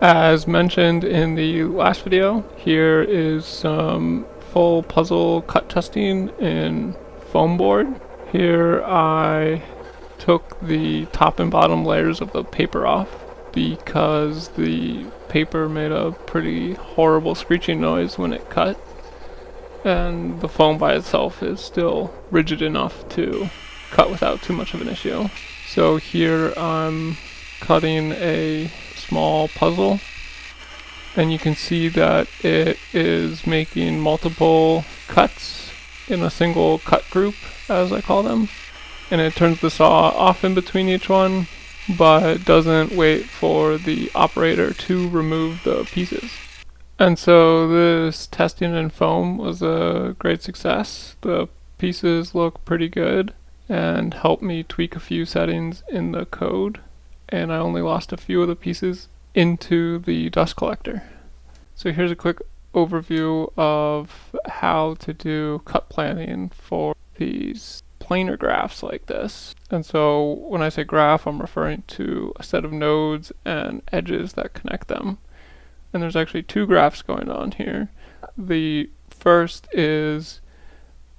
As mentioned in the last video, here is some full puzzle cut testing in foam board. Here I took the top and bottom layers of the paper off because the paper made a pretty horrible screeching noise when it cut, and the foam by itself is still rigid enough to cut without too much of an issue. So here I'm cutting a small puzzle, and you can see that it is making multiple cuts in a single cut group, as I call them, and it turns the saw off in between each one, but doesn't wait for the operator to remove the pieces. And so this testing in foam was a great success. The pieces look pretty good and helped me tweak a few settings in the code, and I only lost a few of the pieces into the dust collector. So here's a quick overview of how to do cut planning for these planar graphs like this. And so when I say graph, I'm referring to a set of nodes and edges that connect them. And there's actually two graphs going on here. The first is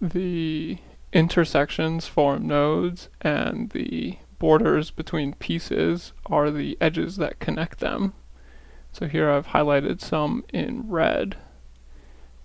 the intersections form nodes, and the borders between pieces are the edges that connect them. So here I've highlighted some in red.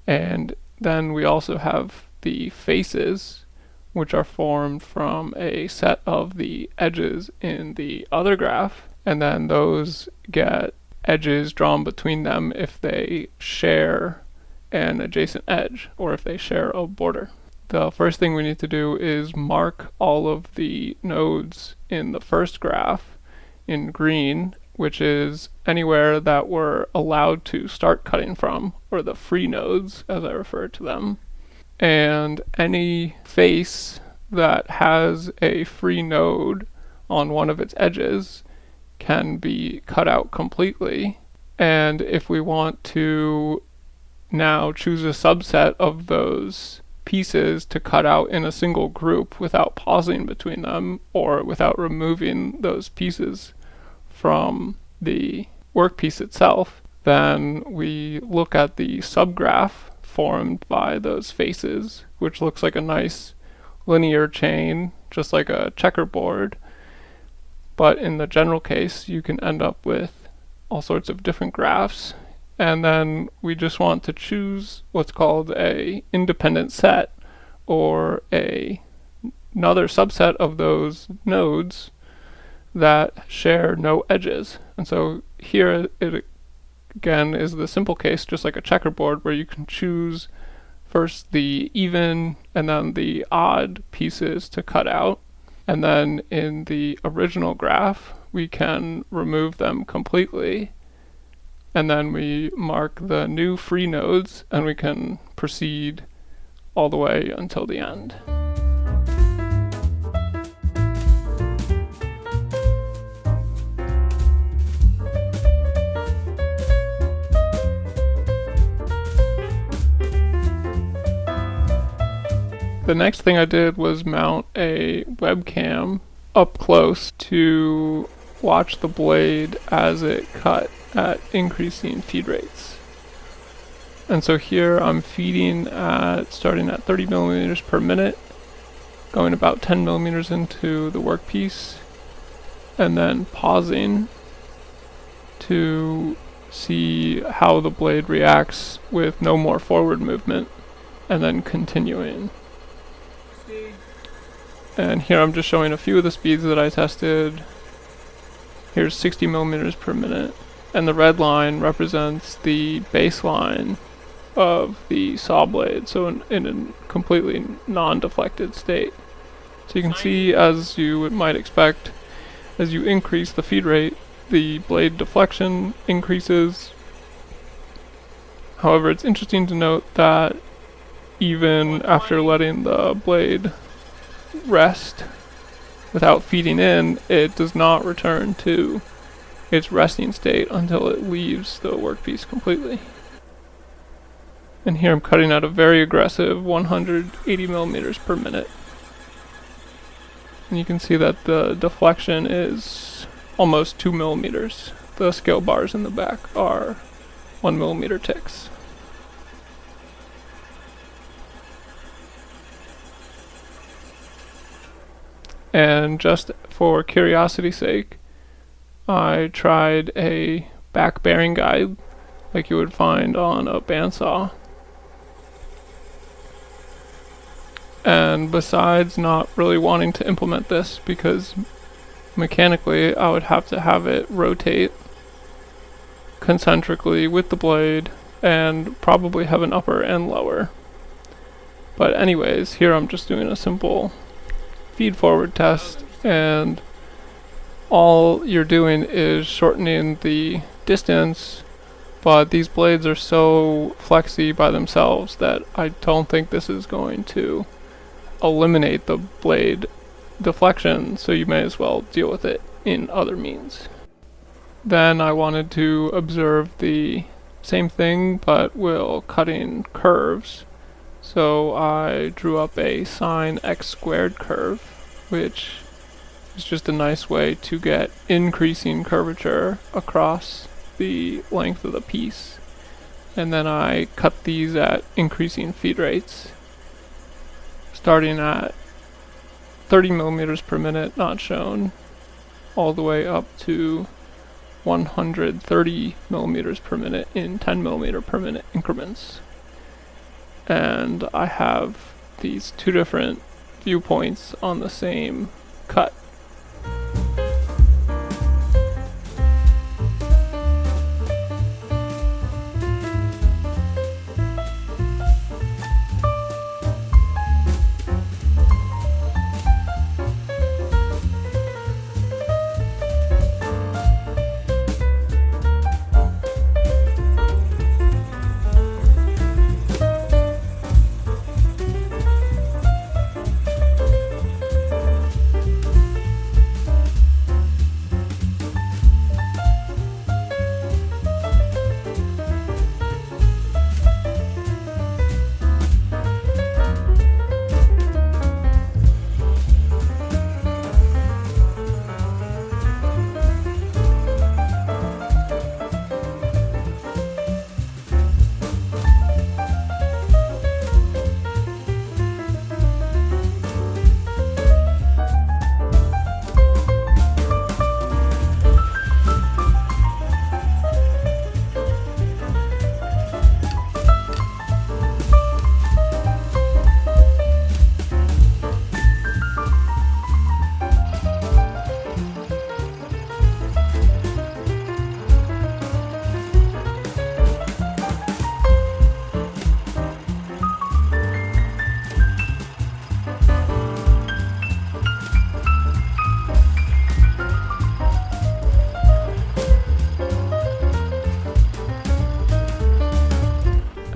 And then we also have the faces, which are formed from a set of the edges in the other graph, and then those get edges drawn between them if they share an adjacent edge or if they share a border. The first thing we need to do is mark all of the nodes in the first graph in green, which is anywhere that we're allowed to start cutting from, or the free nodes as I refer to them. And any face that has a free node on one of its edges can be cut out completely. And if we want to now choose a subset of those pieces to cut out in a single group without pausing between them or without removing those pieces from the workpiece itself, then we look at the subgraph formed by those faces, which looks like a nice linear chain, just like a checkerboard. But in the general case, you can end up with all sorts of different graphs. And then we just want to choose what's called a independent set, or another subset of those nodes that share no edges. And so here it again is the simple case, just like a checkerboard, where you can choose first the even and then the odd pieces to cut out. And then in the original graph, we can remove them completely. And then we mark the new free nodes, and we can proceed all the way until the end. The next thing I did was mount a webcam up close to watch the blade as it cut at increasing feed rates. And so here I'm feeding starting at 30 millimeters per minute, going about 10 millimeters into the workpiece, and then pausing to see how the blade reacts with no more forward movement, and then continuing. And here I'm just showing a few of the speeds that I tested. Here's 60 millimeters per minute, and the red line represents the baseline of the saw blade, so in a completely non-deflected state. So you can see, as you might expect, as you increase the feed rate, the blade deflection increases. However, it's interesting to note that even after letting the blade rest without feeding in, it does not return to its resting state until it leaves the workpiece completely. And here I'm cutting at a very aggressive 180 millimeters per minute. And you can see that the deflection is almost 2 millimeters. the scale bars in the back are 1mm ticks. And just for curiosity's sake, I tried a back bearing guide like you would find on a bandsaw. And besides not really wanting to implement this because mechanically I would have to have it rotate concentrically with the blade and probably have an upper and lower. But anyways, here I'm just doing a simple feed forward test, and all you're doing is shortening the distance, but these blades are so flexy by themselves that I don't think this is going to eliminate the blade deflection, so you may as well deal with it in other means. Then I wanted to observe the same thing but while cutting curves. So I drew up a sine x squared curve, which is just a nice way to get increasing curvature across the length of the piece. And then I cut these at increasing feed rates, starting at 30mm per minute, not shown, all the way up to 130mm per minute in 10mm per minute increments. And I have these two different viewpoints on the same cut.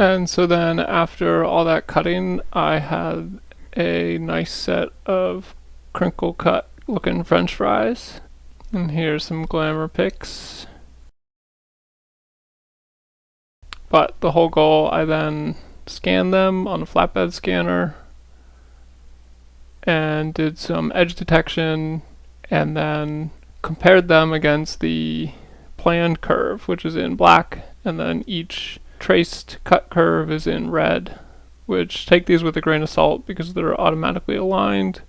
And so then after all that cutting, I had a nice set of crinkle cut looking french fries. And here's some Glamor Pics. But the whole goal, I then scanned them on a flatbed scanner and did some edge detection and then compared them against the planned curve, which is in black, and then each traced cut curve is in red, which take these with a grain of salt because they're automatically aligned,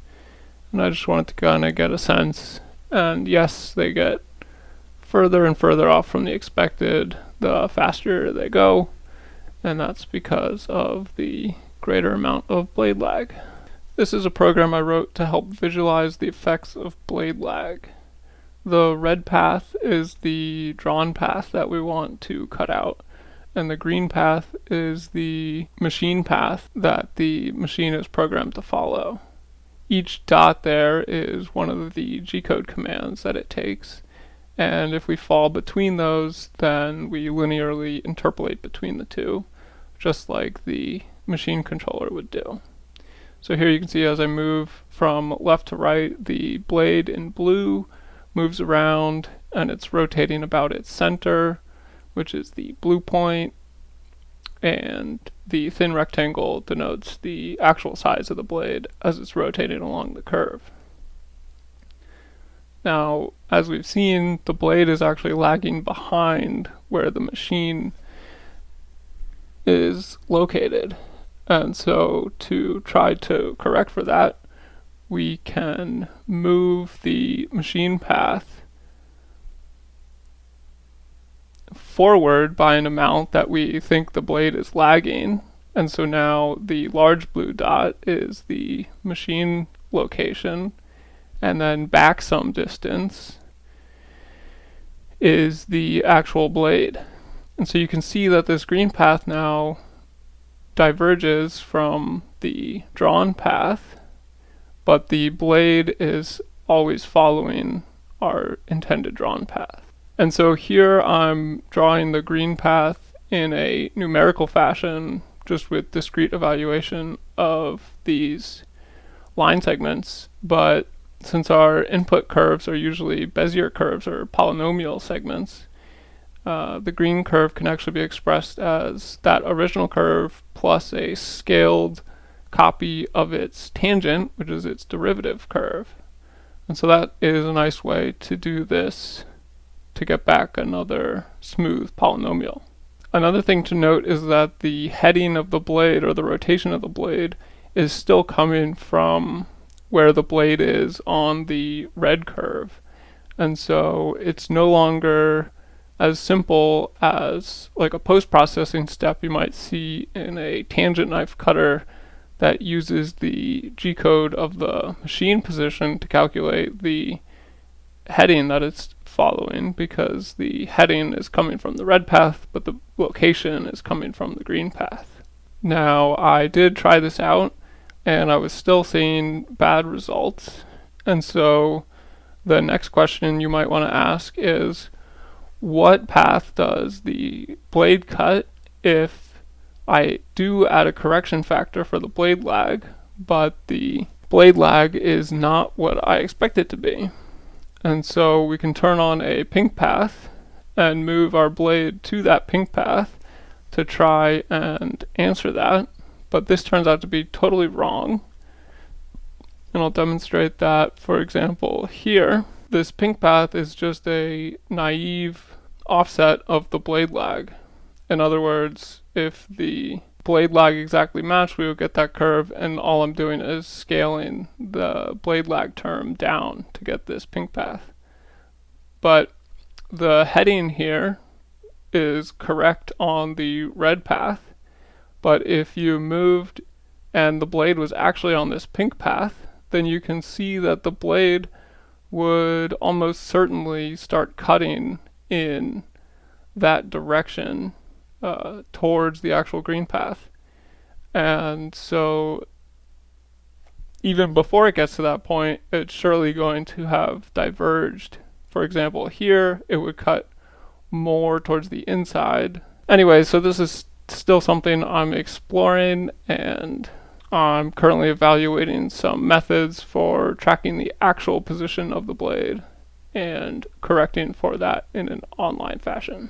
and I just wanted to kind of get a sense. And yes, they get further and further off from the expected the faster they go, and that's because of the greater amount of blade lag. This is a program I wrote to help visualize the effects of blade lag. The red path is the drawn path that we want to cut out, and the green path is the machine path that the machine is programmed to follow. Each dot there is one of the G-code commands that it takes, and if we fall between those, then we linearly interpolate between the two, just like the machine controller would do. So here you can see as I move from left to right, the blade in blue moves around and it's rotating about its center, which is the blue point, and the thin rectangle denotes the actual size of the blade as it's rotating along the curve. Now, as we've seen, the blade is actually lagging behind where the machine is located. And so to try to correct for that, we can move the machine path forward by an amount that we think the blade is lagging. And so now the large blue dot is the machine location, and then back some distance is the actual blade. And so you can see that this green path now diverges from the drawn path, but the blade is always following our intended drawn path. And so here I'm drawing the green path in a numerical fashion, just with discrete evaluation of these line segments. But since our input curves are usually Bezier curves or polynomial segments, the green curve can actually be expressed as that original curve plus a scaled copy of its tangent, which is its derivative curve. And so that is a nice way to do this to get back another smooth polynomial. Another thing to note is that the heading of the blade, or the rotation of the blade, is still coming from where the blade is on the red curve. And so it's no longer as simple as like a post-processing step you might see in a tangent knife cutter that uses the G-code of the machine position to calculate the heading that it's following, because the heading is coming from the red path, but the location is coming from the green path. Now, I did try this out, and I was still seeing bad results. And so the next question you might want to ask is, what path does the blade cut if I do add a correction factor for the blade lag, but the blade lag is not what I expect it to be? And so we can turn on a pink path and move our blade to that pink path to try and answer that. But this turns out to be totally wrong. And I'll demonstrate that, for example, here. This pink path is just a naive offset of the blade lag. In other words, if the blade lag exactly matched, we would get that curve, and all I'm doing is scaling the blade lag term down to get this pink path. But the heading here is correct on the red path, but if you moved and the blade was actually on this pink path, then you can see that the blade would almost certainly start cutting in that direction towards the actual green path. And so even before it gets to that point, it's surely going to have diverged. For example, here it would cut more towards the inside. Anyway, so this is still something I'm exploring, and I'm currently evaluating some methods for tracking the actual position of the blade and correcting for that in an online fashion.